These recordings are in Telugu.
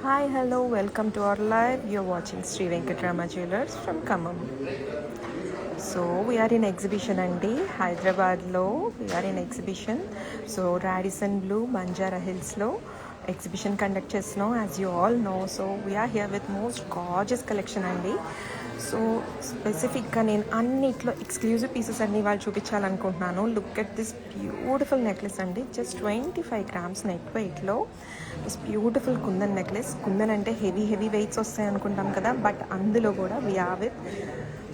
Hi, hello, welcome to our live. You're watching Sri Venkatrama Jewelers from Khammam. So we are in exhibition andi Hyderabad lo. We are in exhibition. So Radisson Blue, Banjara Hills lo exhibition conduct chestunam, as you all know. So we are here with most gorgeous collection andi. So స్పెసిఫిక్గా నేను అన్నిట్లో ఎక్స్క్లూజివ్ పీసెస్ అన్ని వాళ్ళు చూపించాలనుకుంటున్నాను. Look at this beautiful necklace అండి, జస్ట్ 25 grams నెట్ వెయిట్లో this beautiful kundan necklace. Kundan అంటే హెవీ వెయిట్స్ వస్తాయి అనుకుంటాం కదా, బట్ అందులో కూడా we are with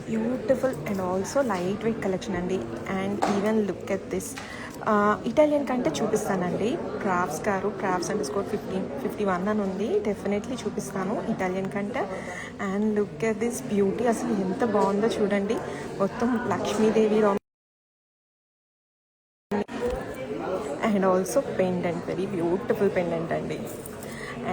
beautiful and also light weight collection అండి. And even look at this Italian కంటే చూపిస్తానండి. క్రాఫ్ట్స్ _15 51 అని ఉంది, డెఫినెట్లీ చూపిస్తాను ఇటాలియన్ కంటే. And look at this beauty, అసలు ఎంత బాగుందో చూడండి. మొత్తం Lakshmidevi and also pendant, very beautiful pendant అండి.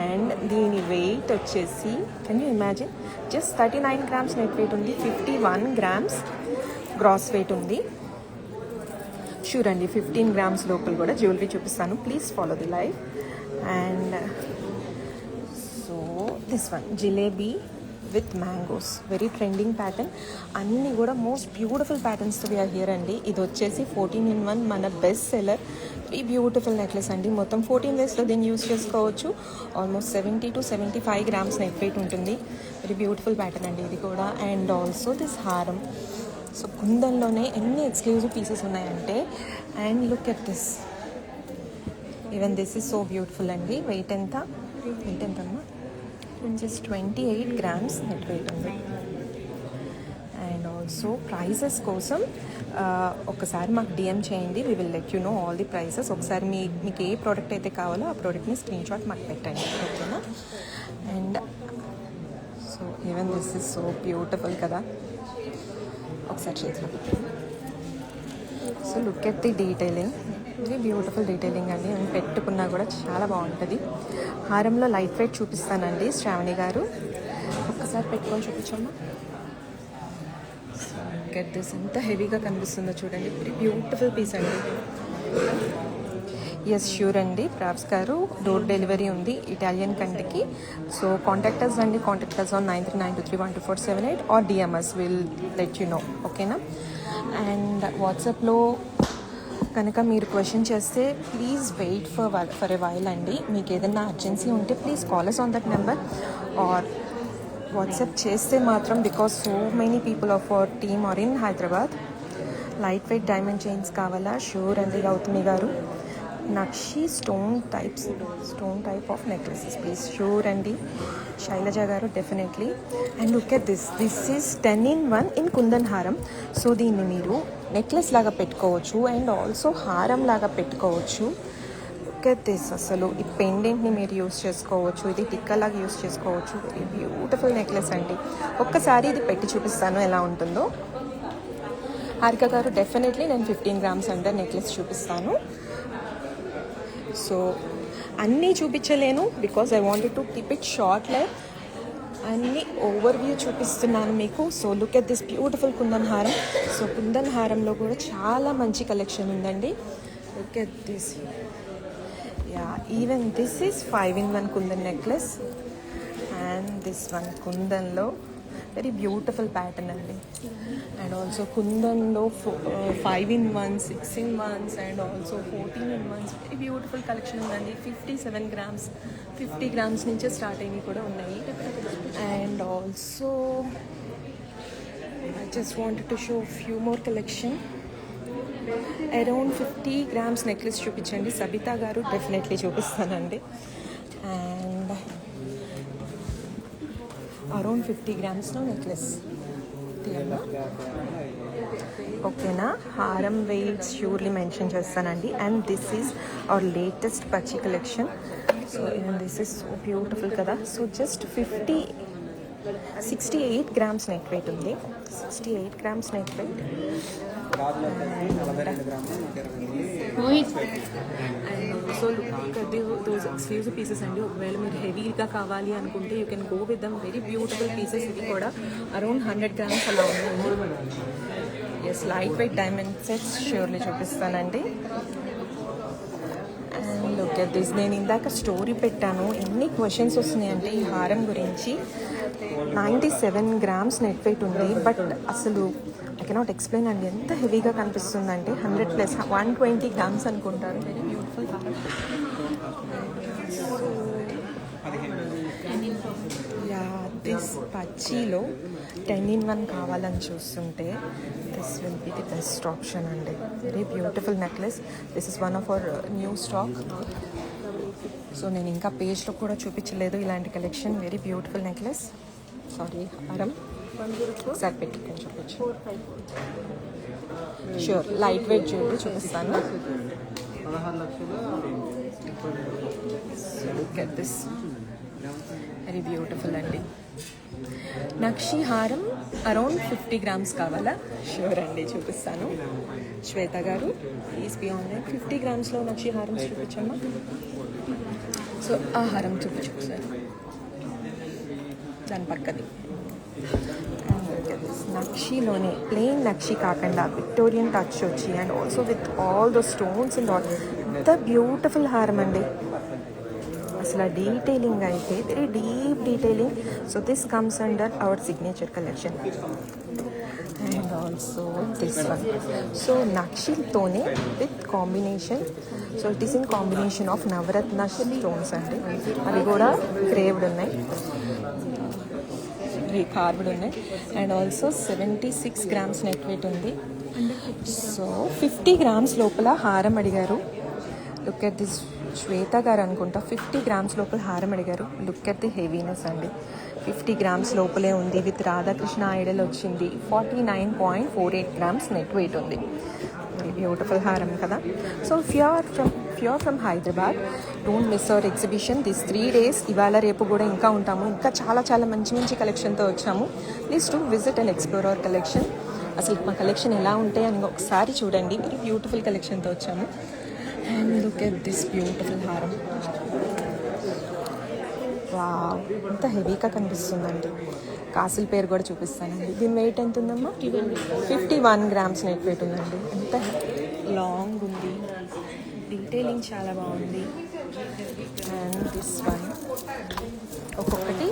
అండ్ దీని వెయిట్ వచ్చేసి can you imagine, just 39 grams net weight ఉంది, 51 grams గ్రాస్ వెయిట్ ఉంది. షూర్ అండి 15 grams లోపల కూడా జ్యువెలరీ చూపిస్తాను, please follow the live. And so this one jalebi with mangoes, very trending pattern. అన్నీ కూడా మోస్ట్ బ్యూటిఫుల్ ప్యాటర్న్స్తో వీఆర్ హియర్ అండి. ఇది వచ్చేసి 14/1 మన best seller, very beautiful necklace అండి. మొత్తం 14 daysలో దీన్ని యూస్ చేసుకోవచ్చు. Almost 70 to 75 grams net wait ఉంటుంది. వెరీ బ్యూటిఫుల్ ప్యాటర్న్ అండి ఇది కూడా. అండ్ ఆల్సో దిస్ హారం. సో కుందన్లోనే ఎన్ని ఎక్స్క్లూజివ్ పీసెస్ ఉన్నాయంటే, and look at this, even this is so beautiful అండి. వెయిట్ ఎంతమ్మా, జస్ట్ 28 grams నెట్ వెయిట్ ఉంది. అండ్ ఆల్సో ప్రైజెస్ కోసం ఒకసారి మాకు డిఎం చేయండి, we will let you no all the prices. ఒకసారి మీకు ఏ ప్రోడక్ట్ అయితే కావాలో ఆ ప్రోడక్ట్ని స్క్రీన్ షాట్ మాకు పెట్టండి, ఓకేనా. And so even this is so beautiful కదా, ఒకసారి చేతిలో. So look at the detailing, very beautiful detailing అండి. అండ్ పెట్టుకున్నా కూడా చాలా బాగుంటుంది. హారంలో లైట్ వెయిట్ చూపిస్తానండి శ్రావణి గారు, ఒక్కసారి పెట్టుకొని చూపించమ్మా. సో లుక్ ఎట్ దిస్, ఎంత హెవీగా కనిపిస్తుందో చూడండి, వెరీ బ్యూటిఫుల్ పీస్ అండి. ఎస్ ష్యూర్ అండి ప్రాప్స్ గారు, డోర్ డెలివరీ ఉంది ఇటాలియన్ కంట్రీకి. సో కాంటాక్టర్స్ అండి, contactors on 9392312478 or DMs, will let you know, ఓకేనా. అండ్ వాట్సాప్లో కనుక మీరు క్వశ్చన్ చేస్తే please wait for a while అండి. మీకు ఏదైనా అర్జెన్సీ ఉంటే please call us on that number, or WhatsApp చేస్తే మాత్రం, because so many people of our team are in Hyderabad. Light weight diamond chains కావాలా? షూర్ అండి Gautami garu. Nakshi stone type of necklaces please, sure అండి Shailaja garu, definitely. And look at this is 10/1 in kundan హారం. సో దీన్ని మీరు నెక్లెస్ లాగా పెట్టుకోవచ్చు అండ్ ఆల్సో హారం లాగా పెట్టుకోవచ్చు. లుక్ ఎట్ దిస్, అసలు ఈ పెండెంట్ని మీరు యూస్ చేసుకోవచ్చు, ఇది టిక్కలాగా యూస్ చేసుకోవచ్చు. వెరీ బ్యూటిఫుల్ నెక్లెస్ అండి. ఒక్కసారి ఇది పెట్టి చూపిస్తాను ఎలా ఉంటుందో. హారిక గారు, డెఫినెట్లీ నేను 15 grams అండర్ నెక్లెస్ చూపిస్తాను. సో అన్నీ చూపించలేను, because I wanted to keep it short life. అన్నీ ఓవర్ వ్యూ చూపిస్తున్నాను మీకు. So look at this beautiful kundan హారం. సో కుందన్ హారంలో కూడా చాలా మంచి కలెక్షన్ ఉందండి. Look at this, yeah, even this is 5/1 kundan necklace. And this one కుందన్లో వెరీ బ్యూటిఫుల్ ప్యాటర్న్ అండి. అండ్ ఆల్సో కుందన్లో 5/1, 6/1 and also 14/1, very beautiful collection ఉందండి. 57 grams, 50 grams నుంచే స్టార్ట్ అయినవి కూడా ఉన్నాయి. And also I just wanted to show few more collection. Around 50 grams necklace చూపించండి సబితా గారు, డెఫినెట్లీ చూపిస్తానండి. అండ్ అరౌండ్ 50 grams నెక్లెస్ ఓకేనా. హారం వెయిట్ ష్యూర్లీ మెన్షన్ చేస్తానండి. And this is our latest పచ్చి collection. So this is so beautiful కదా. So just 68 grams net weight ఉంది, 68 grams net weight. So those exclusive pieces అండి. ఒకవేళ మీరు హెవీగా కావాలి అనుకుంటే you can go with them, very beautiful pieces. ఇది కూడా అరౌండ్ 100 grams అలా ఉన్నాయి. Yes, light weight diamond sets surely చూపిస్తానండి. And look look at this. నేను ఇందాక స్టోరీ పెట్టాను, ఎన్ని క్వశ్చన్స్ వస్తున్నాయంటే ఈ హారం గురించి. 97 grams నెట్ వెయిట్ ఉంది, బట్ అసలు ఐ కెనాట్ ఎక్స్ప్లెయిన్ అండి ఎంత హెవీగా కనిపిస్తుందంటే. 100+ 120 grams అనుకుంటారు. వెరీ బ్యూటిఫుల్ హారం. యా, దిస్ పచ్చిలో 10-in-1 కావాలని చూస్తుంటే this will be the best option అండి. Very beautiful necklace. This is one of our new stock. So నేను ఇంకా పేజ్లో కూడా చూపించలేదు ఇలాంటి collection. Very beautiful necklace, sorry హారం. ఒకసారి పెట్టుకొని చూపించు. ష్యూర్, లైట్ వెయిట్ జ్యువెలరీ చూపిస్తాను. Look at this, very beautiful అండి. నక్షి హారం అరౌండ్ 50 grams కావాలా? ష్యూర్ అండి, చూపిస్తాను. శ్వేత గారు ప్లీజ్ బీ ఆన్లైన్. 50 grams నక్షి హారం చూపించమ్మా. సో ఆ హారం చూపించు సార్, దాని పక్కది. నక్షిలోనే ప్లెయిన్ నక్షి కాకుండా విక్టోరియన్ టచ్ వచ్చి and also with all the stones and all. ఎంత బ్యూటిఫుల్ హారం అండి. అసలు ఆ డీటెయిలింగ్ అయితే very deep detailing. So this comes under our signature collection and also this one. So నక్షితోనే with combination. So it is in combination of navaratna stones అండి. అవి కూడా క్రేవ్డ్ ఉన్నాయి, కార్వ్డ్ ఉన్నాయి. And also 76 grams net weight ఉంది. సో 50 grams లోపల హారం అడిగారు. Look at this. శ్వేత గారు అనుకుంటా 50 grams లోపల హారం అడిగారు. లుక్ ఎట్ ది హెవీనెస్ అండి. 50 grams లోపలే ఉంది. విత్ రాధాకృష్ణ ఐడల్ వచ్చింది. 49.48 grams నెట్ వెయిట్ ఉంది. వెరీ బ్యూటిఫుల్ హారం కదా. So pure from Hyderabad, don't miss our exhibition this 3 days. ఇవాళ రేపు కూడా ఇంకా ఉంటాము. ఇంకా చాలా చాలా మంచి మంచి కలెక్షన్తో వచ్చాము. Please to visit and explore our collection. అసలు మా కలెక్షన్ ఎలా ఉంటాయి అని ఒకసారి చూడండి. వెరీ బ్యూటిఫుల్ కలెక్షన్తో వచ్చాము. And look at this beautiful హారం. వావ్, ఎంత హెవీగా కనిపిస్తుందండి. కాసుల పేరు కూడా చూపిస్తానండి. దీని వెయిట్ ఎంత ఉందమ్మా? 51 grams నెట్ వెయిట్ ఉందండి. ఎంత లాంగ్ ఉంది, డీటెయిలింగ్ చాలా బాగుంది. అండ్ దిస్ వన్ ఒక్కొక్కటి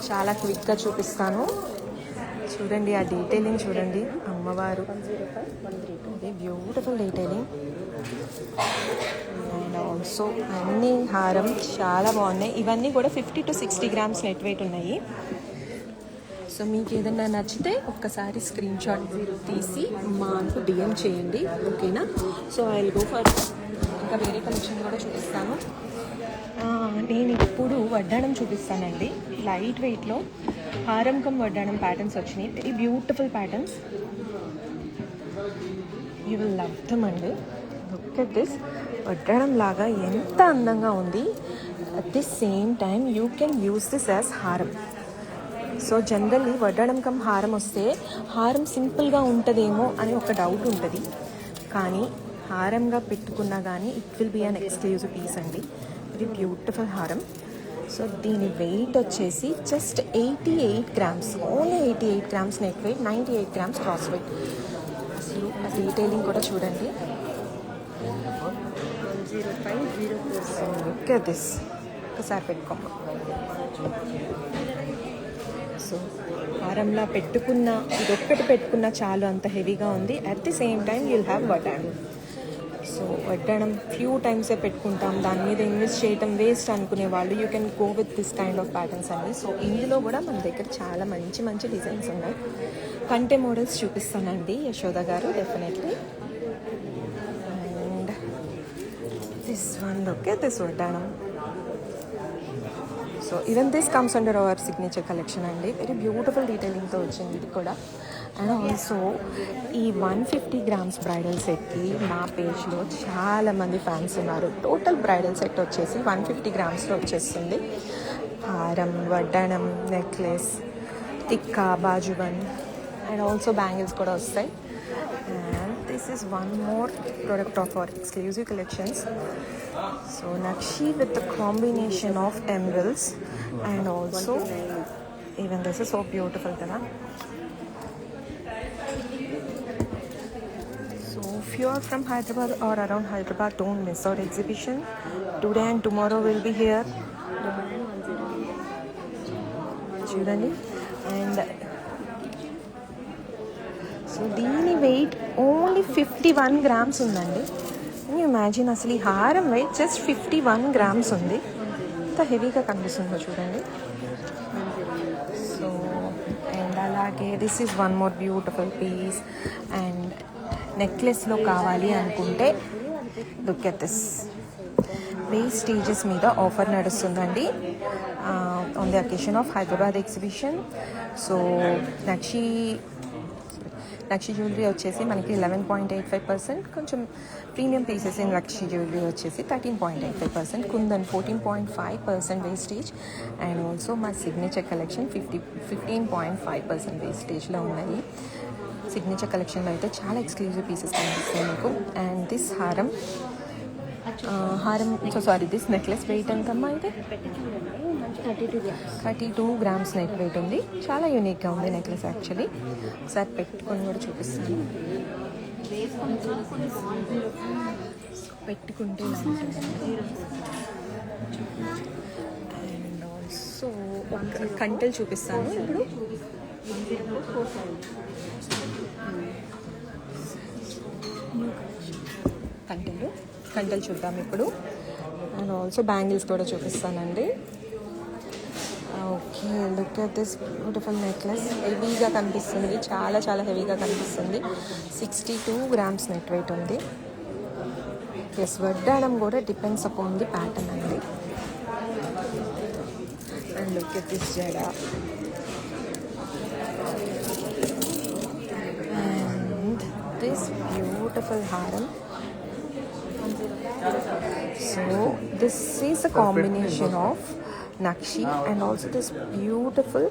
చాలా క్విక్గా చూపిస్తాను. చూడండి ఆ డీటెయిలింగ్ చూడండి. అమ్మవారు, బ్యూటిఫుల్ డీటెయిలింగ్. అండ్ ఆల్సో అన్ని హారం చాలా బాగున్నాయి. ఇవన్నీ కూడా 50 to 60 grams నెట్ వెయిట్ ఉన్నాయి. సో మీకు ఏదైనా నచ్చితే ఒక్కసారి స్క్రీన్ షాట్ తీసి మాకు డిఎం చేయండి, ఓకేనా? So I will go for ఇంకా వేరే కలెక్షన్ కూడా చూపిస్తాను. నేను ఇప్పుడు వడ్డాణం చూపిస్తానండి. లైట్ వెయిట్లో హారం కమ్ వడ్డాణం ప్యాటర్న్స్ వచ్చినాయి. Very beautiful patterns. You will love them అండి. Look at this. వడ్డాణం లాగా ఎంత అందంగా ఉంది. At the same time you can use this as హారం. సో జనరల్లీ వడ్డాణం కమ్ హారం వస్తే హారం సింపుల్గా ఉంటుందేమో అని ఒక డౌట్ ఉంటుంది. కానీ హారంగా పెట్టుకున్నా కానీ it will be an exclusive piece అండి. వెరీ బ్యూటిఫుల్ హారం. సో దీని వెయిట్ వచ్చేసి just 88 grams, only 88 grams net weight, 98 grams gross weight. అసలు ఆ డీటెయిలింగ్ కూడా చూడండి. ఓకే, దిస్ ఒకసారి పెట్టుకోమ్మా. సో హారంలా పెట్టుకున్న ఇదొక్కటి పెట్టుకున్న చాలు, అంత హెవీగా ఉంది. At the same time you'll have వడ్డాణం. సో వడ్డాణం ఫ్యూ టైమ్సే పెట్టుకుంటాం, దాని మీద ఇన్వెస్ట్ చేయటం వేస్ట్ అనుకునే వాళ్ళు you can go with this kind of patterns అండి. సో ఇందులో కూడా మన దగ్గర చాలా మంచి మంచి డిజైన్స్ ఉన్నాయి. కంటే మోడల్స్ చూపిస్తానండి Yashoda garu, definitely. And this one, okay, this వడ్డాణం. So even this comes under our signature collection అండి. వెరీ బ్యూటిఫుల్ డీటెయిలింగ్తో వచ్చింది ఇది కూడా. అండ్ ఆల్సో ఈ 150 grams బ్రైడల్ సెట్కి మా పేజ్లో చాలామంది ఫ్యాన్స్ ఉన్నారు. టోటల్ బ్రైడల్ సెట్ వచ్చేసి 150 grams వచ్చేస్తుంది. హారం, వడ్డాణం, నెక్లెస్, టిక్కా, బాజుబన్ అండ్ ఆల్సో బ్యాంగిల్స్ కూడా వస్తాయి. And this is one more product of our exclusive collections. So nakshi with the combination of emeralds and also even this is so beautiful కదా. So if you are from Hyderabad or around Hyderabad, don't miss our exhibition. Today and tomorrow we'll be here. చూడండి. అండ్ సో దీని వెయిట్ ఓన్లీ 51 grams ఉందండి. ఇమాజిన్ అసలు ఈ హారం వెయిట్ జస్ట్ 51 grams ఉంది. ఎంత హెవీగా కనిపిస్తుందో చూడండి. సో అండ్ అలాగే this is one more beautiful piece. And నెక్లెస్లో కావాలి అనుకుంటే లుక్ ఎట్ దిస్. వేస్టేజెస్ మీద ఆఫర్ నడుస్తుందండి on the occasion of Hyderabad exhibition. So nakshi jewellery వచ్చేసి మనకి 11.85%, కొంచెం premium pieces in nakshi jewellery వచ్చేసి 13.85%, కుందన్ 14.5% వేస్టేజ్, అండ్ ఆల్సో మా సిగ్నేచర్ కలెక్షన్ 15.5% వేస్టేజ్లో ఉన్నాయి. సిగ్నేచర్ కలెక్షన్లో అయితే చాలా ఎక్స్క్లూజివ్ పీసెస్ కనిపిస్తాయి మీకు. And this this necklace weight ఎంతమ్మా అయితే 32 grams నెట్ వెయిట్ ఉంది. చాలా యూనిక్గా ఉంది నెక్లెస్ యాక్చువల్లీ. ఒకసారి పెట్టుకొని కూడా చూపిస్తాను. పెట్టుకుంటే అండ్ ఆల్సో కంటెలు చూపిస్తాను ఇప్పుడు. కంటెలు చూద్దాం ఇప్పుడు. అండ్ ఆల్సో బ్యాంగిల్స్ కూడా చూపిస్తానండి. Okay, look at this beautiful necklace. హెవీగా కనిపిస్తుంది, చాలా చాలా హెవీగా కనిపిస్తుంది. 62 grams నెట్ వెయిట్ ఉంది. ప్లస్ వడ్డాడం కూడా డిపెండ్స్ అపాన్ ది ప్యాటర్న్ అండి. అండ్ లుక్ అట్ దిస్ జడ. అండ్ దిస్ బ్యూటిఫుల్ హారం. So this is a combination of Nakshi and also this beautiful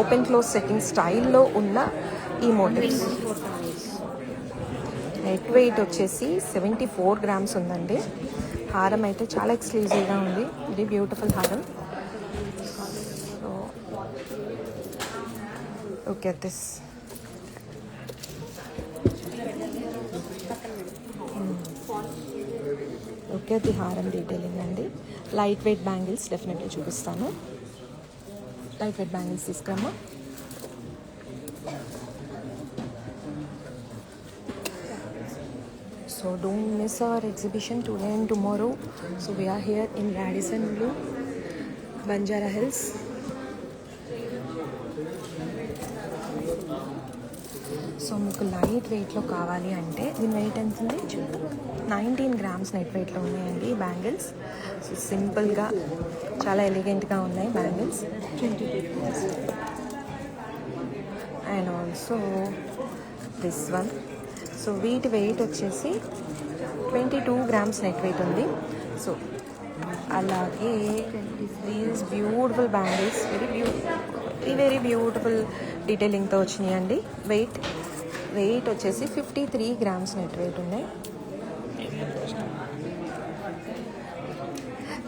open close setting style లో ఉన్న ఈ మోటివ్స్. నెట్ వెయిట్ వచ్చేసి 74 grams ఉందండి. హారం అయితే చాలా ఎక్స్క్లూజివ్గా ఉంది. ఇది బ్యూటిఫుల్ హారం. So look at this. Okay, అది హారం డీటెయిలింగ్ అండి. లైట్ వెయిట్ బ్యాంగిల్స్ డెఫినెట్లీ చూపిస్తాను. లైట్ వెయిట్ బ్యాంగిల్స్ తీసుకురమ్మా. So don't miss our exhibition today and tomorrow. So we're here in Radisson Blu, Banjara Hills. So మీకు లైట్ వెయిట్లో కావాలి అంటే దీని వెయిట్ ఎంత ఉంది చూద్దాం. 19 grams నెట్ వెయిట్లో ఉన్నాయండి ఈ బ్యాంగిల్స్. సో సింపుల్గా చాలా ఎలిగెంట్గా ఉన్నాయి bangles. And also this one. So వీటి వెయిట్ వచ్చేసి 22 grams నెట్ వెయిట్ ఉంది. సో అలాగే these beautiful bangles very beautiful డీటెయిలింగ్తో వచ్చినాయండి. వెయిట్ వచ్చేసి 53 grams నెట్ వెయిట్ ఉన్నాయి.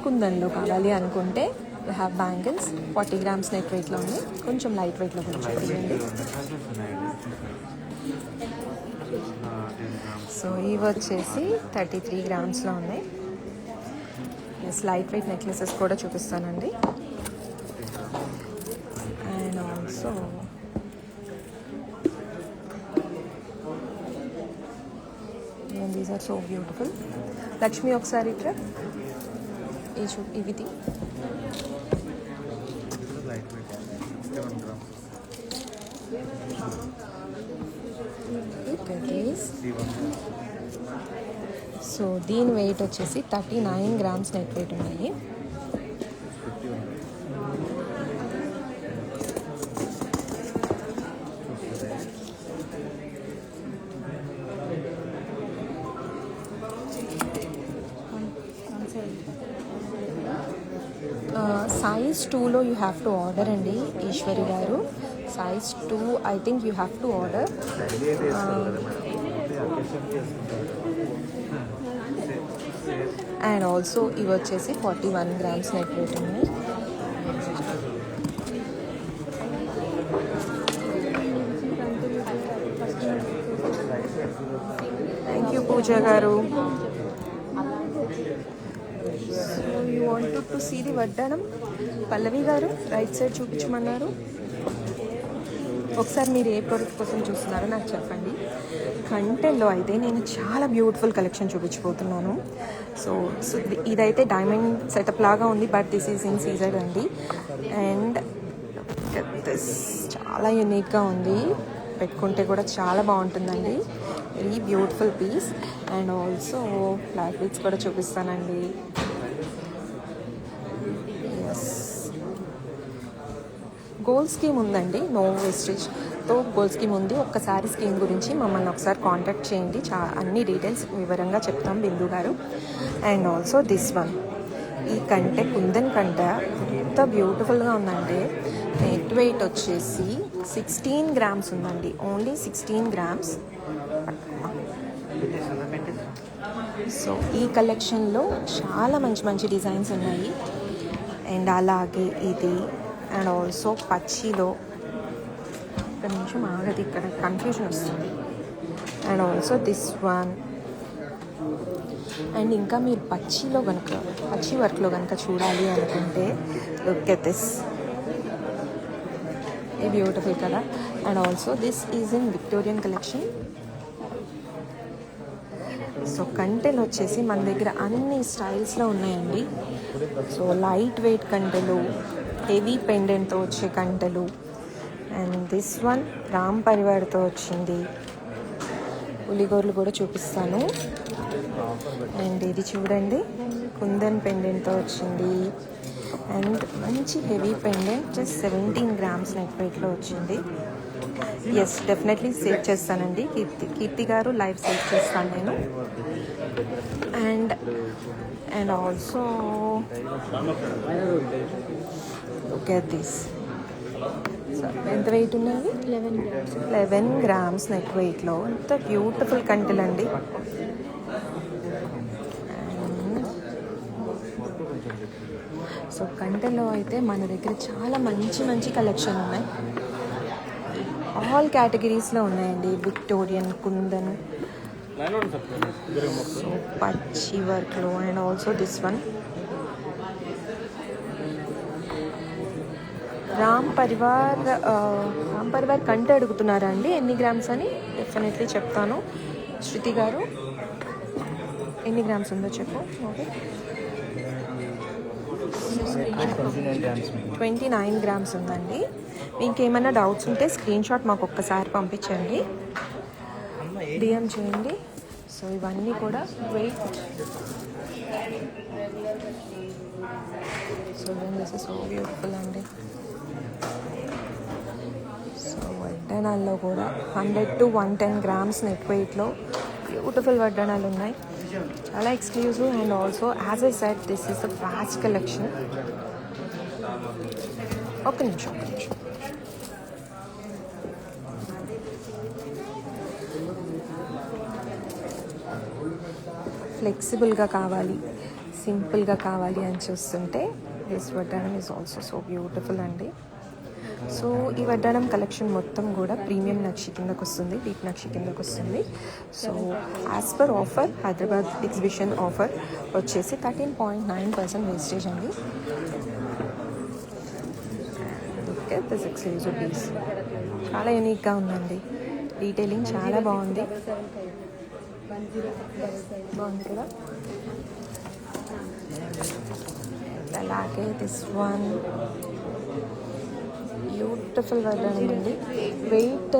కుందన్లో కావాలి అనుకుంటే you have bangles 40 grams net వెయిట్లో ఉంది. కొంచెం లైట్ వెయిట్లో కొంచెం చూడండి. సో ఇవి వచ్చేసి 33 gramsలో ఉన్నాయి. ఎస్, లైట్ వెయిట్ నెక్లెసెస్ కూడా చూపిస్తానండి. And also these are so beautiful. Lakshmi ఒకసారి ఇట్లా ఇవి సో దీని వెయిట్ వచ్చేసి 39 grams నెట్ వెయిట్ ఉన్నాయి. size 2లో యూ హ్యావ్ టు ఆర్డర్ అండి Eswari garu. size 2 I think you have to order. And also ఇవి వచ్చేసి 41 grams నెట్ వెయిట్ ఉన్నాయి. Pooja garu. So you wanted to see the వడ్డానం. పల్లవి గారు రైట్ సైడ్ చూపించమన్నారు. ఒకసారి మీరు ఏ ప్రోడక్ట్ కోసం చూస్తున్నారో నాకు చెప్పండి. కంటెంట్లో అయితే నేను చాలా బ్యూటిఫుల్ కలెక్షన్ చూపించబోతున్నాను. సో ఇదైతే డైమండ్ సెటప్ లాగా ఉంది, but this is in Caesar అండి. అండ్ దిస్ చాలా యూనిక్గా ఉంది, పెట్టుకుంటే కూడా చాలా బాగుంటుందండి. Very beautiful piece. And also flat beads కూడా చూపిస్తానండి. ఎస్, గోల్డ్ స్కీమ్ ఉందండి, నో వేస్టేజ్తో గోల్డ్ స్కీమ్ ఉంది. ఒక్కసారి స్కీమ్ గురించి మమ్మల్ని ఒకసారి కాంటాక్ట్ చేయండి, అన్ని డీటెయిల్స్ వివరంగా చెప్తాం బిందు గారు. అండ్ ఆల్సో దిస్ వన్, ఈ కంటె కుందన్ కంట ఎంత బ్యూటిఫుల్గా ఉందంటే నెట్ వెయిట్ వచ్చేసి 16 grams ఉందండి, ఓన్లీ 16 grams. సో ఈ కలెక్షన్లో చాలా మంచి మంచి డిజైన్స్ ఉన్నాయి. అండ్ అలాగే ఇది, అండ్ ఆల్సో పచ్చిలో, ఇక్కడ నుంచి ఆగది, ఇక్కడ కన్ఫ్యూజన్ వస్తుంది. And also this one. And ఇంకా మీరు పచ్చిలో కనుక, పచ్చి వర్క్లో కనుక చూడాలి అనుకుంటే look at this, a beautiful కదా. And also this is in Victorian collection. So కంటెలు వచ్చేసి మన దగ్గర అన్ని స్టైల్స్లో ఉన్నాయండి. సో లైట్ వెయిట్ కంటెలు, హెవీ పెండెంట్తో వచ్చే కంటెలు. అండ్ దిస్ వన్ రామ్ పరివార్తో వచ్చింది. పులిగోర్లు కూడా చూపిస్తాను. అండ్ ఇది చూడండి, కుందన్ పెండెంట్తో వచ్చింది. అండ్ మంచి heavy pendant, just 17 grams net వెయిట్లో వచ్చింది. ఎస్, డెఫినెట్లీ సేవ్ చేస్తానండి, కీర్తి గారు లైవ్ సేవ్ చేస్తాను నేను. And also look at this. ఎంత వెయిట్ ఉన్నది? 11 grams నెట్ వెయిట్లో. ఎంత బ్యూటిఫుల్ కంటెలండి. సో కంటెలో అయితే మన దగ్గర చాలా మంచి మంచి కలెక్షన్ ఉన్నాయి, ఆల్ కేటగిరీస్లో ఉన్నాయండి. విక్టోరియన్, కుందన్, సో పచ్చి వర్క్లో. And also this one Ram Parivar కంటే అడుగుతున్నారా అండి ఎన్ని గ్రామ్స్ అని? డెఫినెట్లీ చెప్తాను. శృతి గారు ఎన్ని గ్రామ్స్ ఉందో చెప్పు. ఓకే, 29 grams ఉందండి. మీకు ఏమైనా డౌట్స్ ఉంటే స్క్రీన్ షాట్ మాకు ఒక్కసారి పంపించండి, డిఎం చేయండి. సో ఇవన్నీ కూడా weight. So this is so beautiful అండి. సో వడ్డానాల్లో కూడా 100 to 110 grams నెట్ వెయిట్లో బ్యూటిఫుల్ వడ్డానాలు ఉన్నాయి, చాలా exclusive. And also as I said, this is the fast collection. ఒక్క నిమిషం. ఫ్లెక్సిబుల్గా కావాలి, సింపుల్గా కావాలి అని చూస్తుంటే దిస్ వడ్డానం ఈజ్ ఆల్సో సో బ్యూటిఫుల్ అండి. సో ఈ వడ్డానం కలెక్షన్ మొత్తం కూడా ప్రీమియం నక్షి కిందకు వస్తుంది, డీప్ నక్షి కిందకు వస్తుంది. So as per offer, Hyderabad exhibition offer వచ్చేసి 13.9% వేస్టేజ్ అండి. ఓకే, దిస్ ఎక్స్క్లూజివ్ పీస్ చాలా యూనిక్గా ఉందండి, డీటెయిలింగ్ చాలా బాగుంది కదా. అలాగే దిస్ వన్ బ్యూటిఫుల్ వడ్డానం అండి. Wait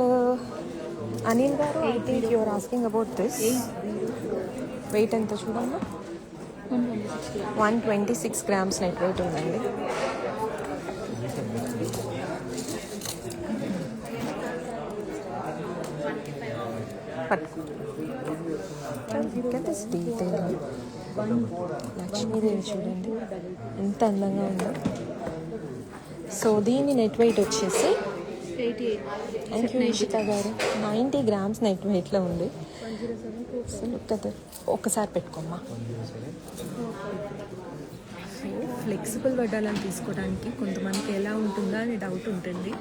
Anil garu, I think you are asking about this. Weight ఎంత చూడమ్మా? 126 grams నెట్ వెయిట్ ఉందండి. లక్ష్మీదేవి చూడండి ఎంత అందంగా ఉందో. సో దీని నెట్ వెయిట్ వచ్చేసి, థ్యాంక్ యూ ఇషిత గారు, 90 grams నెట్ వెయిట్లో ఉంది. కదా ఒక్కసారి పెట్టుకోమ్మా. సో ఫ్లెక్సిబుల్ వడ్డాలను తీసుకోవడానికి కొంతమందికి ఎలా ఉంటుందా అని డౌట్ ఉంటుంది,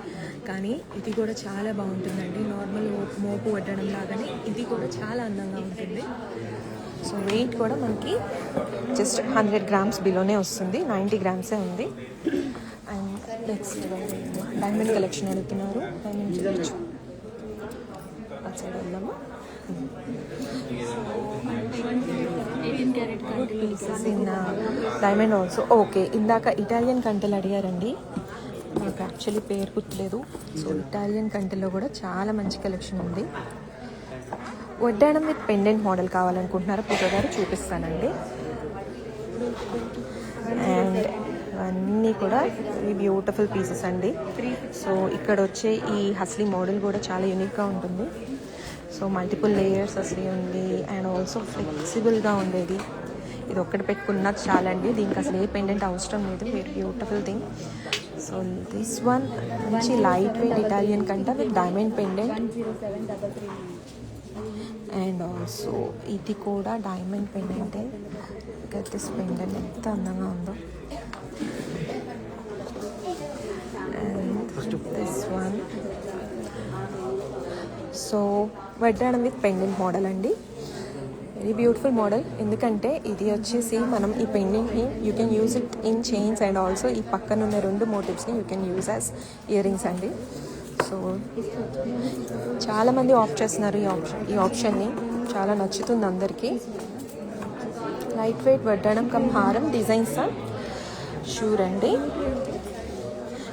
కానీ ఇది కూడా చాలా బాగుంటుందండి. నార్మల్ మోపు వడ్డడం లాగానే ఇది కూడా చాలా అందంగా ఉంటుంది. సో వెయిట్ కూడా మనకి జస్ట్ 100 grams బిలోనే వస్తుంది, 90 grams ఉంది. అండ్ నెక్స్ట్ డైమండ్ కలెక్షన్ అడుగుతున్నారు, డైమండ్ చూడొచ్చు. ఆ సైడ్ వెళ్దామా. Diamond also okay. ఇందాక ఇటాలియన్ కంటెలు అడిగారండి, నాకు యాక్చువల్లీ పేరు గుర్తులేదు. సో ఇటాలియన్ కంటెల్లో కూడా చాలా మంచి కలెక్షన్ ఉంది. వడ్డాణం విత్ పెండెంట్ మోడల్ కావాలనుకుంటున్నారా పూజ గారు? చూపిస్తానండి. అండ్ అన్నీ కూడా ఈ బ్యూటిఫుల్ పీసెస్ అండి. సో ఇక్కడ వచ్చే ఈ హస్లీ మోడల్ కూడా చాలా యూనిక్గా ఉంటుంది. సో మల్టిపుల్ లేయర్స్ అసలు ఉంది అండ్ ఆల్సో ఫ్లెక్సిబుల్గా ఉండేది. ఇది ఒక్కటి పెట్టుకున్నా చాలండి, దీనికి అసలు ఏ పెండెంట్ అవసరం లేదు. Very beautiful thing. So this one మంచి లైట్ వెయిట్ ఇటాలియన్ కంట with diamond pendant. And also ఇది కూడా డైమండ్ పెండెంటే. దిస్ పెండెంట్ ఎంత అందంగా ఉందో. అండ్ దిస్ వన్ సో వడ్డాణం విత్ పెండెంట్ మోడల్ అండి. Very beautiful model. ఎందుకంటే ఇది వచ్చేసి మనం ఈ పెండెంట్ని you can use it in chains and also ఈ పక్కన ఉన్న 2 మోటివ్స్ని you can use as earrings అండి. సో చాలామంది ఆప్ట్ చేస్తున్నారు ఈ ఆప్షన్ని, చాలా నచ్చుతుంది అందరికీ. లైట్ వెయిట్ వడ్డాణం కమ్ హారం డిజైన్స్ షూర్ అండి.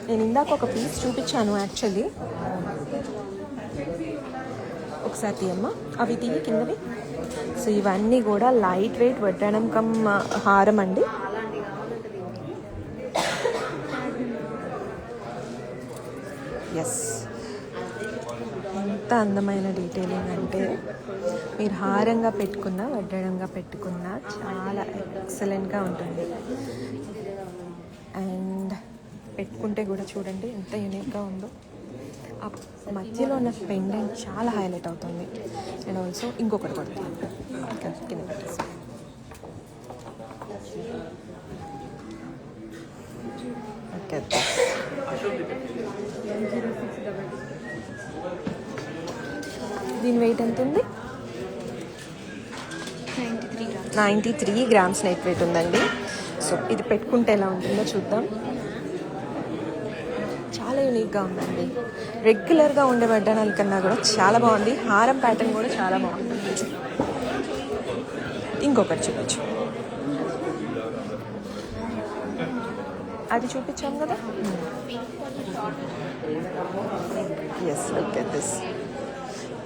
నేను ఇందాక ఒక పీస్ చూపించాను యాక్చువల్లీ, ఒకసారి తీయమ్మా, అవి తీయ కిందవి. సో ఇవన్నీ కూడా లైట్ వెయిట్ వడ్డాణం కమ్ హారం అండి. ఎస్, ఎంత అందమైన డీటెయిలింగ్ అంటే మీరు హారంగా పెట్టుకున్నా వడ్డాణంగా పెట్టుకున్నా చాలా ఎక్సలెంట్గా ఉంటుంది. అండ్ పెట్టుకుంటే కూడా చూడండి ఎంత యూనిక్గా ఉందో. ఆ మధ్యలో ఉన్న పెండెంట్ చాలా హైలైట్ అవుతుంది. అండ్ ఆల్సో ఇంకొకటి పడుతుంది కింద పెట్టేసి. ఓకే, దీని వెయిట్ ఎంత ఉంది? 93 grams నెట్ వెయిట్ ఉందండి. సో ఇది పెట్టుకుంటే ఎలా ఉంటుందో చూద్దాం. చాలా యూనిక్గా ఉందండి. రెగ్యులర్గా ఉండే వడ్డాణాల కన్నా కూడా చాలా బాగుంది. హారం ప్యాటర్న్ కూడా చాలా బాగుంది. ఇంకొకటి చూపించు, అది చూపించాం కదా. ఎస్, ఓకే, దిస్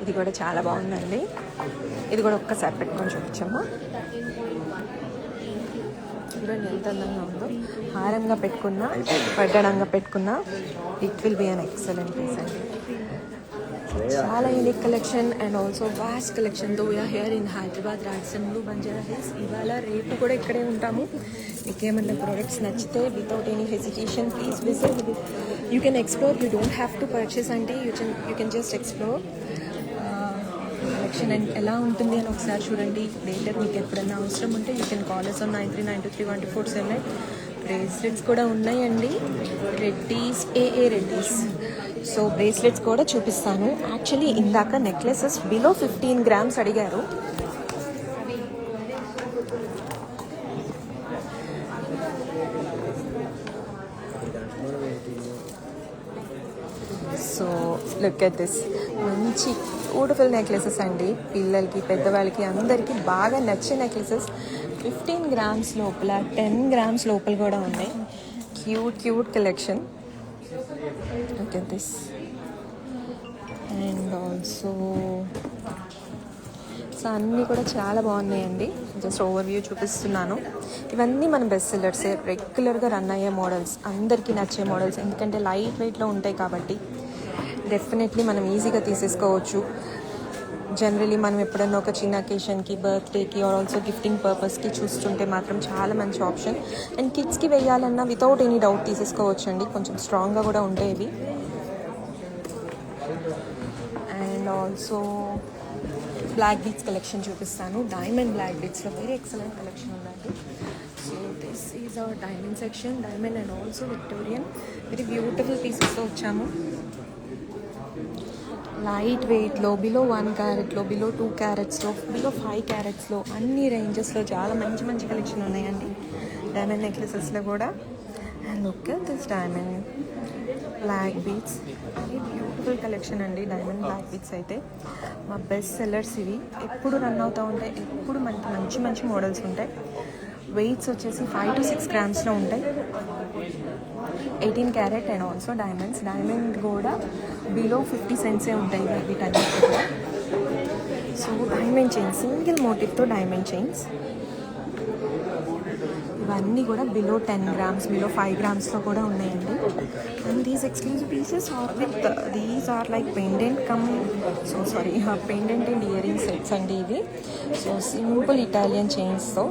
ఇది కూడా చాలా బాగుందండి. ఇది కూడా ఒక్కసారి పెట్టుకొని చూపించమ్మా. చూడండి ఎంత అందంగా ఉందో. హారంగా పెట్టుకున్నా వడ్డాణంగా పెట్టుకున్నా it will be an excellent piece అండి. చాలా unique collection and also vast collection. Though we're here in Hyderabad, రాజసన్లు, బంజారా హిల్స్. ఇవాళ రేపు కూడా ఇక్కడే ఉంటాము. మీకు ఏమన్నా ప్రోడక్ట్స్ నచ్చితే without any hesitation please visit. You can explore, you don't have to purchase అంటే you can just explore collection and ఎలా ఉంటుంది అని ఒకసారి చూడండి. లేటర్ మీకు ఎప్పుడైనా అవసరం ఉంటే you can call us on 9392312478. Bracelets కూడా ఉన్నాయండి. రెడ్డీస్, ఏఏ రెడ్డీస్. సో బ్రేస్లెట్స్ కూడా చూపిస్తాను. యాక్చువల్లీ ఇందాక నెక్లెసెస్ బిలో 15 grams అడిగారు. సో లుక్ ఎట్ దిస్, మంచి బ్యూటిఫుల్ నెక్లెసెస్ అండి. పిల్లలకి, పెద్దవాళ్ళకి అందరికీ బాగా నచ్చే నెక్లెసెస్. 15 grams లోపల, 10 grams లోపల కూడా ఉన్నాయి. Cute collection. Look at this. And also so అన్నీ కూడా చాలా బాగున్నాయండి. జస్ట్ ఓవర్ వ్యూ చూపిస్తున్నాను. ఇవన్నీ మన బెస్ట్ సెల్లర్సే, రెగ్యులర్గా రన్ అయ్యే మోడల్స్, అందరికీ నచ్చే మోడల్స్. ఎందుకంటే లైట్ వెయిట్లో ఉంటాయి కాబట్టి డెఫినెట్లీ మనం ఈజీగా తీసేసుకోవచ్చు. జనరలీ మనం ఎప్పుడన్నా ఒక చిన్న అకేషన్కి, బర్త్డేకి ఆర్ ఆల్సో గిఫ్టింగ్ పర్పస్కి చూస్తుంటే మాత్రం చాలా మంచి ఆప్షన్. అండ్ కిడ్స్కి వేయాలన్నా వితౌట్ ఎనీ డౌట్ తీసేసుకోవచ్చు అండి. కొంచెం స్ట్రాంగ్గా కూడా ఉంటాయి ఇవి. And also black beads collection చూపిస్తాను. డైమండ్ బ్లాక్ బీట్స్లో వెరీ ఎక్సలెంట్ కలెక్షన్ ఉందండి. So this is our diamond section. Diamond and also Victorian very beautiful పీసెస్తో వచ్చాము. లైట్ వెయిట్లో, బిలో 1 క్యారెట్లో, బిలో 2 క్యారెట్స్లో, బిలో 5 క్యారెట్స్లో అన్ని రేంజెస్లో చాలా మంచి మంచి కలెక్షన్ ఉన్నాయండి డైమండ్ నెక్లెసెస్లో కూడా. And look at this diamond black beads, very beautiful collection అండి. డైమండ్ బ్లాక్ బీడ్స్ అయితే మా బెస్ట్ సెల్లర్స్ ఇవి, ఎప్పుడు రన్ అవుతూ ఉంటాయి, ఎప్పుడు మనకి మంచి మంచి మోడల్స్ ఉంటాయి. వెయిట్స్ వచ్చేసి 5 to 6 గ్రామ్స్లో ఉంటాయి. 18 క్యారెట్ అండ్ ఆల్సో డైమండ్ కూడా బిలో 50 సెంట్సే ఉంటాయి వీటన్నిటి కూడా. సో డైమండ్ చైన్స్, సింగిల్ మోటివ్తో డైమండ్ చైన్స్ ఇవన్నీ కూడా బిలో 10 గ్రామ్స్, బిలో 5 గ్రామ్స్లో కూడా ఉన్నాయండి. And these exclusive pieces are with these are like pendant pendant and earring sets అండి ఇవి. సో సింపుల్ ఇటాలియన్ చైన్స్తో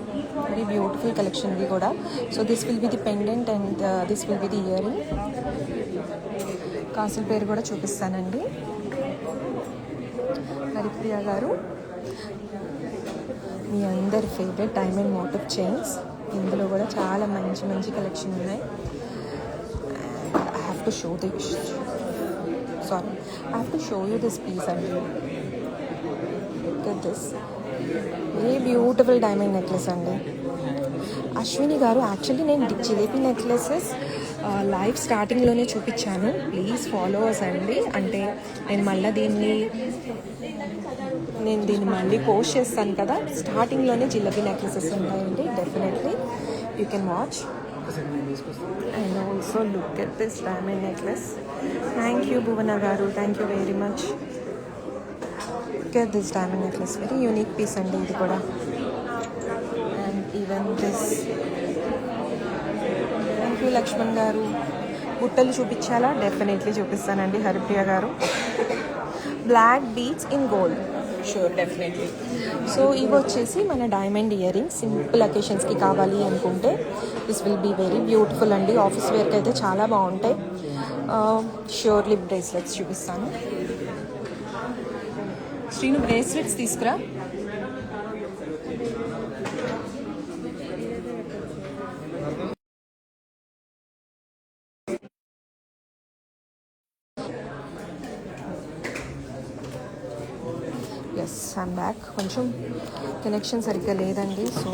వెరీ బ్యూటిఫుల్ కలెక్షన్ ఇది కూడా. So this will be the pendant and this will be the earring. కాసుల పేరు కూడా చూపిస్తానండి. హరిప్రియ గారు, మీ అందరి ఫేవరెట్ డైమండ్ మోటివ్ చైన్స్. ఇందులో కూడా చాలా మంచి మంచి కలెక్షన్ ఉన్నాయి. I have to show you this piece అండి. Look at this very beautiful diamond necklace అండి. అశ్విని గారు, యాక్చువల్లీ నేను జిలేబీ నెక్లెసెస్ లైవ్ స్టార్టింగ్లోనే చూపించాను, ప్లీజ్ ఫాలోవర్స్ అండి. అంటే నేను దీన్ని మళ్ళీ పోస్ట్ చేస్తాను కదా, స్టార్టింగ్లోనే జిలేబీ నెక్లెసెస్ ఉంటాయండి. Definitely you can watch. And also look at this diamond necklace. Thank you Bhuvana గారు, thank you very much. Look at this diamond necklace, very unique piece అండి ఇది కూడా. And even this. Thank you Lakshman గారు. బుట్టలు చూపించాలా? డెఫినెట్లీ చూపిస్తానండి హరిప్రియ గారు. Black beads in gold, sure, definitely. So ఇవి వచ్చేసి మన డైమండ్ ఇయర్ రింగ్స్. సింపుల్ అకేషన్స్కి కావాలి అనుకుంటే this will be very beautiful అండి. ఆఫీస్ వేర్కి అయితే చాలా బాగుంటాయి. ష్యూర్ లిప్ బ్రేస్లెట్స్ చూపిస్తాను. శ్రీను, బ్రేస్లెట్స్ తీసుకురా. Yes, I'm back. కొంచెం కనెక్షన్ సరిగ్గా లేదండి. సో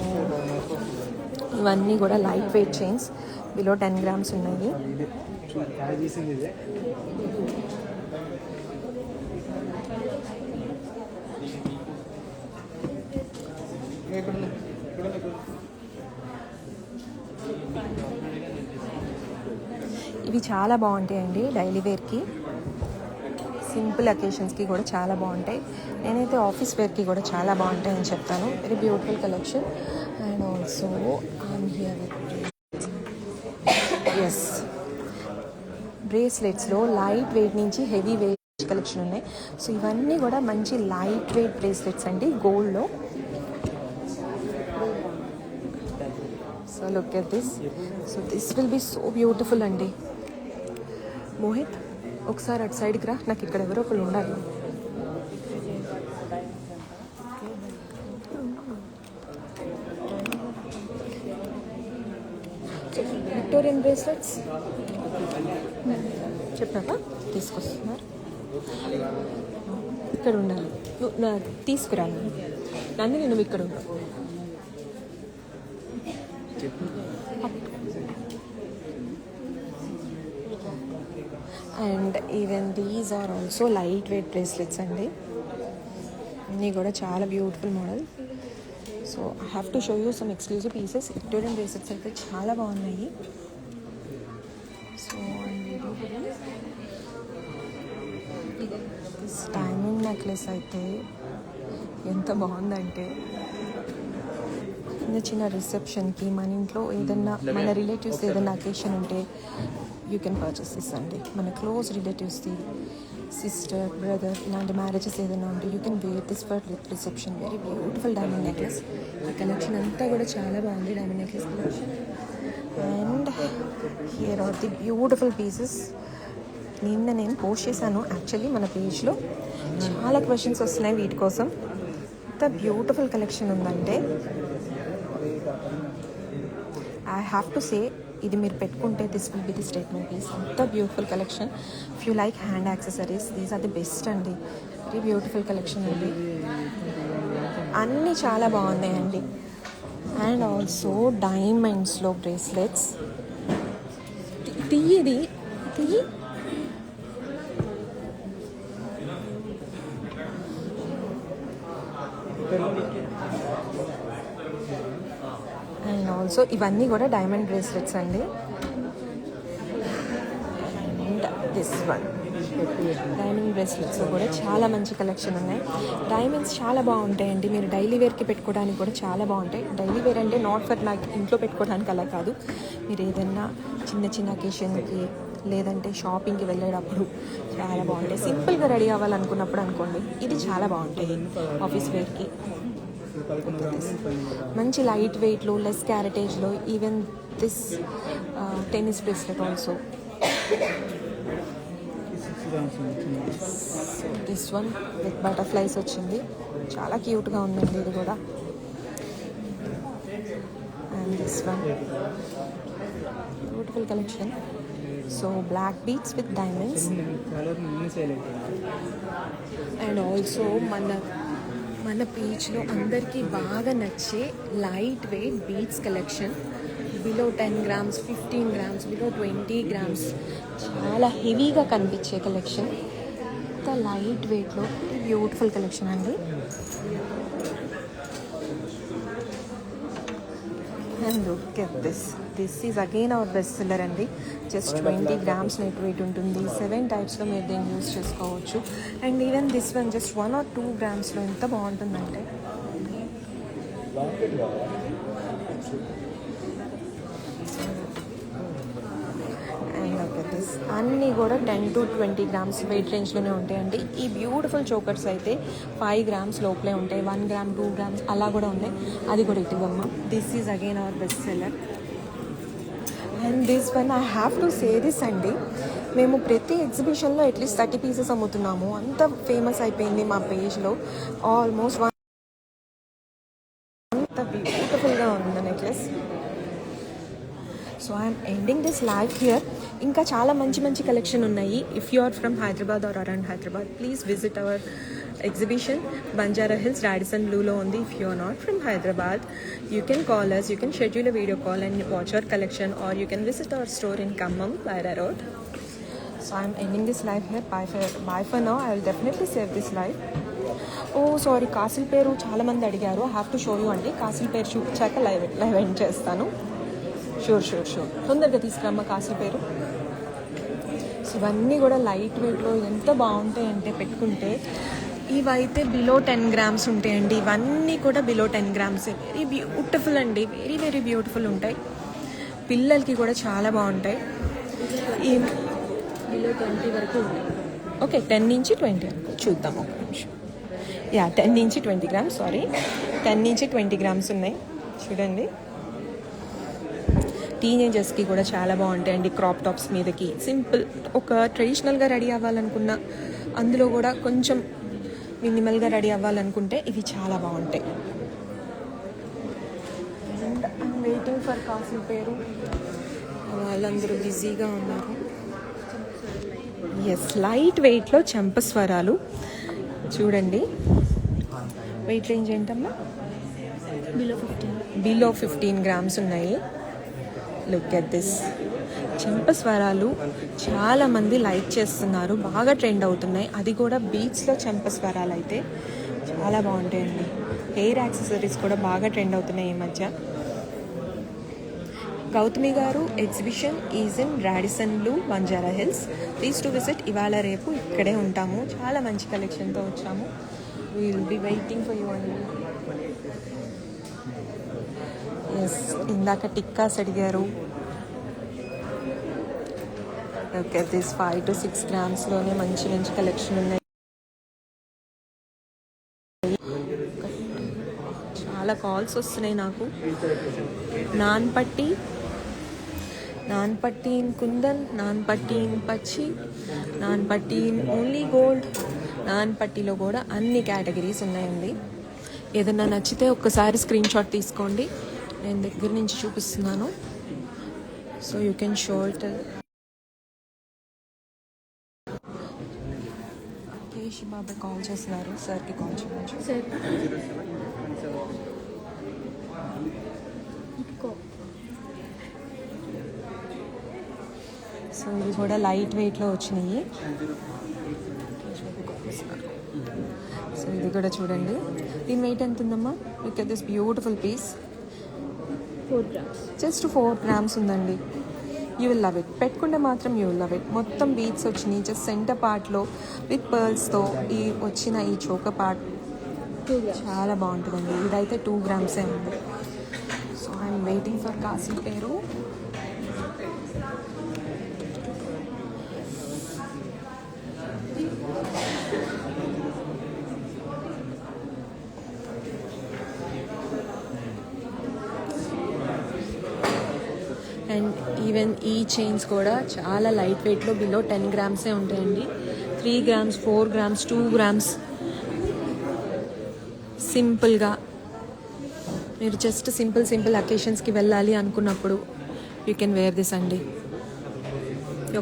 ఇవన్నీ కూడా light weight chains, below 10 grams ఉన్నాయి. ఇవి చాలా బాగుంటాయండి డైలీ వేర్కి, సింపుల్ అకేషన్స్కి కూడా చాలా బాగుంటాయి. నేనైతే ఆఫీస్ వేర్కి కూడా చాలా బాగుంటాయని చెప్తాను. Very beautiful collection. And also I'm here with ఎస్ బ్రేస్లెట్స్లో లైట్ వెయిట్ నుంచి హెవీ వెయిట్ కలెక్షన్ ఉన్నాయి. సో ఇవన్నీ కూడా మంచి లైట్ వెయిట్ బ్రేస్లెట్స్ అండి గోల్డ్లో. So look at this. So this will be so beautiful అండి. మోహిత్, ఒకసారి అటు సైడ్కి రా, నాకు ఇక్కడ ఎవరో ఒకళ్ళు ఉండాలి. విక్టోరియన్ బ్రేస్లెట్స్ చెప్పావా? తీసుకొస్తున్నారు, ఇక్కడ ఉండాలి. తీసుకురా నన్ను, నేను ఇక్కడ ఉన్నా. And even these are also light weight bracelets అండి. అన్నీ కూడా చాలా beautiful model. So I have to show you some exclusive pieces. Victorian bracelets అయితే చాలా బాగున్నాయి. సో దిస్ డైమండ్ నెక్లెస్ అయితే ఎంత బాగుందంటే, చిన్న చిన్న రిసెప్షన్కి, మన ఇంట్లో ఏదన్నా, మన రిలేటివ్స్ ఏదైనా అకేషన్ ఉంటే యూ కెన్ పర్చేస్ దిస్ అండి. మన క్లోజ్ రిలేటివ్స్ది, సిస్టర్, బ్రదర్, ఇలాంటి మ్యారేజెస్ ఏదైనా ఉంటే you can wear this for reception. Very beautiful diamond necklace. ఈ కలెక్షన్ అంతా కూడా చాలా బాగుంది, diamond necklace collection. And here are the beautiful pieces. నిన్న నేను పోస్ట్ చేశాను యాక్చువల్లీ మన పేజ్లో. చాలా క్వశ్చన్స్ వస్తున్నాయి వీటి కోసం. ఎంత బ్యూటిఫుల్ కలెక్షన్ ఉందంటే, ఐ హ్యావ్ టు సే ఇది మీరు పెట్టుకుంటే this will be the statement piece. అంత beautiful collection. If you like hand accessories these are the best అండి. వెరీ బ్యూటిఫుల్ కలెక్షన్ అండి. అన్నీ చాలా బాగున్నాయండి. అండ్ ఆల్సో డైమండ్స్లో బ్రేస్లెట్స్. తీయి అండ్ ఆల్సో ఇవన్నీ కూడా డైమండ్ బ్రేస్లెట్స్ అండి. And this one diamond bracelets కూడా చాలా మంచి కలెక్షన్ ఉన్నాయి. డైమండ్స్ చాలా బాగుంటాయండి. మీరు డైలీ వేర్కి పెట్టుకోవడానికి కూడా చాలా బాగుంటాయి. డైలీ వేర్ అంటే నాట్ ఫర్ నాకు ఇంట్లో పెట్టుకోవడానికి అలా కాదు, మీరు ఏదైనా చిన్న చిన్న అకేషన్కి లేదంటే షాపింగ్కి వెళ్ళేటప్పుడు చాలా బాగుంటాయి. సింపుల్గా రెడీ అవ్వాలనుకున్నప్పుడు అనుకోండి ఇది చాలా బాగుంటాయి ఆఫీస్ వేర్కి. మంచి లైట్ వెయిట్లో లెస్ క్యారెటేజ్లో even this tennis bracelet also. This one with బటర్ఫ్లైస్ వచ్చింది, చాలా క్యూట్గా ఉందండి ఇది కూడా. And this one beautiful collection. So black beads with diamonds. And also మన పేజ్లో అందరికీ బాగా నచ్చే light weight beads collection. Below 10 grams, 15 grams, below 20 grams చాలా హెవీగా కనిపించే కలెక్షన్. ఇంత లైట్ వెయిట్లో బ్యూటిఫుల్ కలెక్షన్ అండి. And look at this is again our best seller అండి. జస్ట్ 20 grams నెట్ వెయిట్ ఉంటుంది. 7 typesలో మీరు దీన్ని యూస్ చేసుకోవచ్చు. And even this one just 1 or 2 gramsలో ఎంత బాగుంటుందంటే. అన్నీ కూడా 10 to 20 grams వెయిట్ రేంజ్లోనే ఉంటాయండి. ఈ బ్యూటిఫుల్ చోకర్స్ అయితే 5 grams లోపలే ఉంటాయి. 1 gram, 2 grams అలా కూడా ఉన్నాయి. అది కూడా ఇటువమ్మ. This is again our best seller. And this one I have to say this అండి, మేము ప్రతి ఎగ్జిబిషన్లో అట్లీస్ట్ 30 pieces అమ్ముతున్నాము. అంత ఫేమస్ అయిపోయింది మా పేజ్లో. ఆల్మోస్ట్ అంత బ్యూటిఫుల్గా ఉంది necklace. So I'm ending this live here. ఇంకా చాలా మంచి కలెక్షన్ ఉన్నాయి. If you are from Hyderabad or around Hyderabad please visit our exhibition. Banjara Hills Radisson బ్లూలో ఉంది. If you are not from Hyderabad you can call us, you can schedule a video call and watch our collection, or you can visit our store in Khammam, Lyra Road. So I'm ending this live here. Bye for now. I will definitely save this live. Oh sorry, castle పేరు చాలా మంది అడిగారు. I have to show you అండి. కాసిల్ పేరు చూపించాక లైవ్ ఎండ్ చేస్తాను. షూర్ తొందరగా తీసుకురమ్మ కాసిల్ పేరు. సో ఇవన్నీ కూడా లైట్ వెయిట్లో ఎంత బాగుంటాయంటే పెట్టుకుంటే. ఇవైతే బిలో 10 grams ఉంటాయండి. ఇవన్నీ కూడా బిలో 10 grams. వెరీ బ్యూటిఫుల్ అండి. వెరీ బ్యూటిఫుల్ ఉంటాయి. పిల్లలకి కూడా చాలా బాగుంటాయి. ఈ బిలో 20 వరకు ఉంటాయి. ఓకే 10 నుంచి 20 చూద్దాం ఒక నిమిషం. 10 నుంచి 20 grams, సారీ 10 నుంచి 20 grams ఉన్నాయి. చూడండి టీనేజర్స్కి కూడా చాలా బాగుంటాయండి. క్రాప్ టాప్స్ మీదకి సింపుల్ ఒక ట్రెడిషనల్గా రెడీ అవ్వాలనుకున్న, అందులో కూడా కొంచెం మినిమల్గా రెడీ అవ్వాలనుకుంటే ఇవి చాలా బాగుంటాయి. అండ్ ఐమ్ వెయిటింగ్ ఫర్ కాసిల్ పేరు. వాళ్ళందరూ బిజీగా ఉన్నారు. ఎస్ లైట్ వెయిట్లో చంపస్వరాలు చూడండి. వెయిట్ రేంజ్ ఏంటమ్మా? బిలో 15 grams ఉన్నాయి. Look at this. చెంపస్వరాలు చాలామంది లైక్ చేస్తున్నారు, బాగా ట్రెండ్ అవుతున్నాయి. అది కూడా బీచ్లో చెంపస్వరాలు అయితే చాలా బాగుంటాయండి. హెయిర్ యాక్సెసరీస్ కూడా బాగా ట్రెండ్ అవుతున్నాయి ఈ మధ్య. గౌతమి గారు exhibition is in Radisson Blu, Banjara hills. Please to visit. ఇవాళ రేపు ఇక్కడే ఉంటాము. చాలా మంచి కలెక్షన్తో వచ్చాము. Will be waiting for you అండి. ఎస్ ఇందాక టిక్కాస్ అడిగారు. ఓకే దిస్ 5 to 6 grams-లోనే మంచి కలెక్షన్ ఉన్నాయి. చాలా కాల్స్ వస్తున్నాయి నాకు. నాన్ పట్టి ఇన్ కుందన్, నాన్ పట్టి ఇన్ పచ్చి, నాన్ పట్టి ఇన్ ఓన్లీ గోల్డ్. నాన్ పట్టిలో కూడా అన్ని కేటగిరీస్ ఉన్నాయండి. ఏదన్నా నచ్చితే ఒక్కసారి స్క్రీన్ షాట్ తీసుకోండి. నేను దగ్గర నుంచి చూపిస్తున్నాను. So you can show it. Keshi బాబాయ్ కాల్ చేస్తున్నారు, సార్కి కాల్ చేయవచ్చు. సార్ సో ఇవి కూడా లైట్ వెయిట్లో వచ్చినాయి. సో ఇది కూడా చూడండి, దీని వెయిట్ ఎంత ఉందమ్మా? Look at this beautiful piece. 4 grams. Just 4 grams ఉందండి. You will love it. పెట్టుకుంటే మాత్రం యూ విల్ లవ్ ఇట్. మొత్తం బీట్స్ వచ్చినాయి, జస్ట్ సెంటర్ పార్ట్లో విత్ పర్ల్స్తో ఈ వచ్చిన ఈ చోక పార్ట్ 2 grams. చాలా బాగుంటుందండి. ఇదైతే 2 grams ఉంది. సో ఐఎమ్ వెయిటింగ్ ఫర్ కాశీ పేరు. అండ్ ఈవెన్ ఈ చైన్స్ కూడా చాలా లైట్ వెయిట్లో బిలో 10 grams ఉంటాయండి. 3 grams, 4 grams, 2 grams. సింపుల్గా మీరు జస్ట్ సింపుల్ అకేషన్స్కి వెళ్ళాలి అనుకున్నప్పుడు యూ కెన్ వేర్ దిస్ అండి.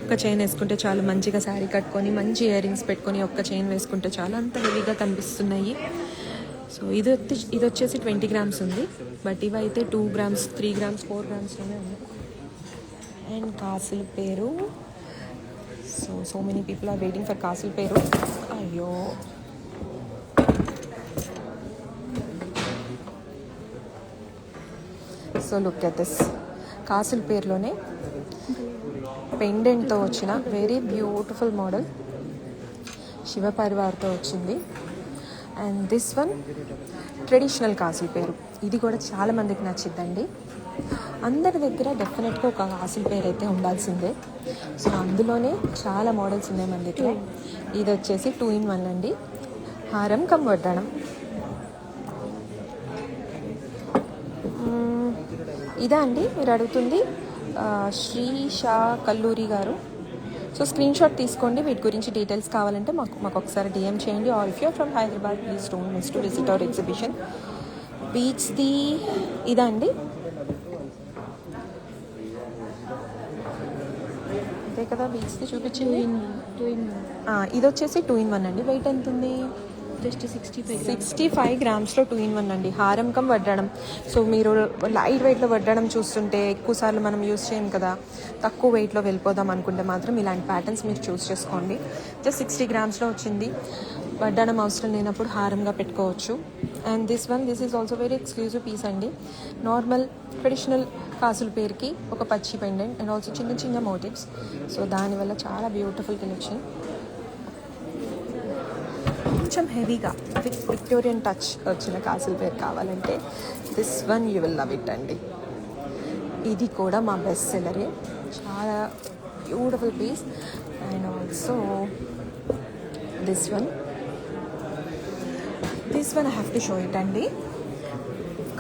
ఒక్క చైన్ వేసుకుంటే చాలు, మంచిగా శారీ కట్టుకొని మంచి ఇయర్ రింగ్స్ పెట్టుకొని ఒక్క చైన్ వేసుకుంటే చాలు, అంత హెవీగా కనిపిస్తున్నాయి. సో ఇది వచ్చేసి 20 grams ఉంది, బట్ ఇవైతే 2 grams, 3 grams, 4 gramsలోనే ఉంది. అండ్ కాసుల పేరు. So many people are waiting for కాసుల పేరు. అయ్యో, సో లుక్ ఎట్ దిస్. కాసుల పేరులోనే పెండెంట్తో వచ్చిన వెరీ బ్యూటిఫుల్ మోడల్, శివ పరివార్తో వచ్చింది. అండ్ దిస్ వన్ ట్రెడిషనల్ కాసుల పేరు. ఇది కూడా చాలా మందికి నచ్చిద్దండి. అందరి దగ్గర డెఫినెట్గా ఒక కాసుల పేరు అయితే ఉండాల్సిందే. సో అందులోనే చాలా మోడల్స్ ఉన్నాయి మన దగ్గర. ఇది వచ్చేసి 2 in 1 అండి, హారం కమ్ వడ్డాణం. ఇదా అండి మీరు అడుగుతుంది? శ్రీషా కల్లూరి గారు. సో స్క్రీన్ షాట్ తీసుకోండి. వీటి గురించి డీటెయిల్స్ కావాలంటే మాకు ఒకసారి DM చేయండి. Or if you're from Hyderabad please don't miss to visit our exhibition. బీచ్ది ఇదా అండి? అదే కదా బీచ్ది చూపించింది. 2 in 1. ఇది వచ్చేసి 2 in 1 అండి. వెయిట్ ఎంత ఉంది? జస్ట్ 65 గ్రామ్స్లో 2 in 1 అండి, హారం కమ్ వడ్డాణం. సో మీరు లైట్ వెయిట్లో వడ్డాణం చూస్తుంటే ఎక్కువసార్లు మనం యూస్ చేయం కదా, తక్కువ వెయిట్లో వెళ్ళిపోదాం అనుకుంటే మాత్రం ఇలాంటి ప్యాటర్న్స్ మీరు చూస్ చేసుకోండి. జస్ట్ 60 గ్రామ్స్లో వచ్చింది. వడ్డాణం అవసరం లేనప్పుడు హారంగా పెట్టుకోవచ్చు. And this is also very exclusive piece అండి. నార్మల్ ట్రెడిషనల్ కాసుల పేరుకి ఒక పచ్చి పెండెంట్ అండ్ ఆల్సో చిన్న చిన్న మోటివ్స్. సో దానివల్ల చాలా బ్యూటిఫుల్ కలెక్షన్. కొంచెం హెవీగా విత్ విక్టోరియన్ టచ్ వచ్చిన కాసుల పేరు కావాలంటే this one you will love it అండి. ఇది కూడా మా బెస్ట్ సెల్లరే, చాలా beautiful piece. And also this one I have to show it అండి.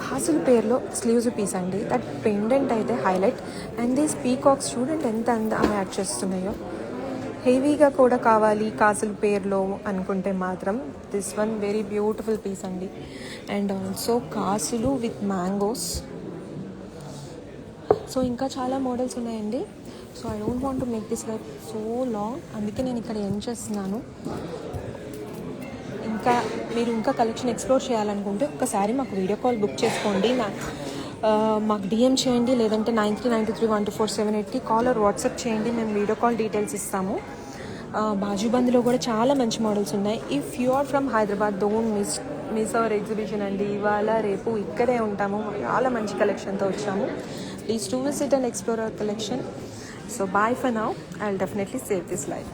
కాసుల పేరులో ఎక్స్క్లూజివ్ పీస్ అండి. దట్ పెండెంట్ అయితే హైలైట్. అండ్ దీస్ పీకాక్స్ చూడండి ఎంత అందంగా యాడ్ చేస్తున్నాయో. హెవీగా కూడా కావాలి కాసుల పేరులో అనుకుంటే మాత్రం this one very beautiful piece అండి. అండ్ ఆల్సో కాసులు విత్ మ్యాంగోస్. సో ఇంకా చాలా మోడల్స్ ఉన్నాయండి. So I don't want to make this like so long, అందుకే నేను ఇక్కడ ఎండ్ చేస్తున్నాను. మీరు ఇంకా కలెక్షన్ ఎక్స్ప్లోర్ చేయాలనుకుంటే ఒకసారి మాకు వీడియో కాల్ బుక్ చేసుకోండి. మాకు DM చేయండి, లేదంటే 9393124780కి కాల్ ఆర్ వాట్సాప్ చేయండి. మేము వీడియో కాల్ డీటెయిల్స్ ఇస్తాము. బాజుబంద్లో కూడా చాలా మంచి మోడల్స్ ఉన్నాయి. If you are from Hyderabad don't miss our exhibition అండి. ఇవాళ రేపు ఇక్కడే ఉంటాము, చాలా మంచి కలెక్షన్తో వచ్చాము. Please to visit and explore our collection. So bye for now. I will definitely save this life.